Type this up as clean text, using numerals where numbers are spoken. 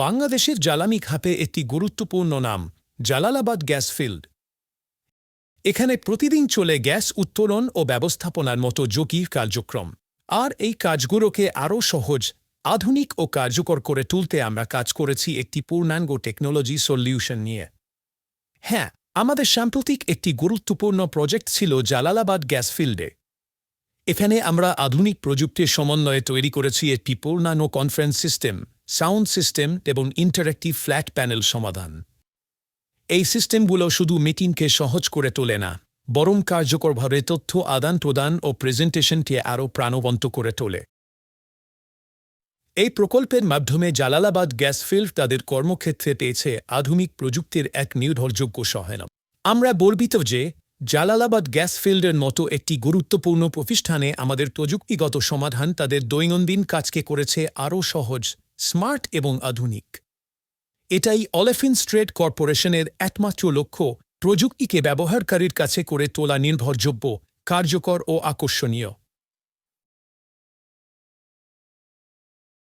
বাংলাদেশের জ্বালানি খাতে একটি গুরুত্বপূর্ণ নাম জালালাবাদ গ্যাস ফিল্ড। এখানে প্রতিদিন চলে গ্যাস উত্তোলন ও ব্যবস্থাপনার মতো জটিল কার্যক্রম। আর এই কাজগুলোকে আরও সহজ, আধুনিক ও কার্যকর করে তুলতে আমরা কাজ করেছি একটি পূর্ণাঙ্গ টেকনোলজি সলিউশন নিয়ে। হ্যাঁ, আমাদের সাম্প্রতিক একটি গুরুত্বপূর্ণ প্রজেক্ট ছিল জালালাবাদ গ্যাস ফিল্ডে। এখানে আমরা আধুনিক প্রযুক্তির সমন্বয়ে তৈরি করেছি একটি পূর্ণাঙ্গ কনফারেন্স সিস্টেম, সাউন্ড সিস্টেম এবং ইন্টারঅ্যাক্টিভ ফ্ল্যাট প্যানেল সমাধান। এই সিস্টেমগুলো শুধু মিটিংকে সহজ করে তোলে না, বরং কার্যকরভাবে তথ্য আদান প্রদান ও প্রেজেন্টেশনকে আরও প্রাণবন্ত করে তোলে। এই প্রকল্পের মাধ্যমে জালালাবাদ গ্যাস ফিল্ড তাদের কর্মক্ষেত্রে পেয়েছে আধুনিক প্রযুক্তির এক নির্ভরযোগ্য সহায়তা। আমরা গর্বিত যে জালালাবাদ গ্যাস ফিল্ডের মতো একটি গুরুত্বপূর্ণ প্রতিষ্ঠানে আমাদের প্রযুক্তিগত সমাধান তাদের দৈনন্দিন কাজকে করেছে আরও সহজ, স্মার্ট এবং আধুনিক। এটাই অলেফিন্স ট্রেড কর্পোরেশনের একমাত্র লক্ষ্য, প্রযুক্তিকে ব্যবহারকারীর কাছে করে তোলা নির্ভরযোগ্য, কার্যকর ও আকর্ষণীয়।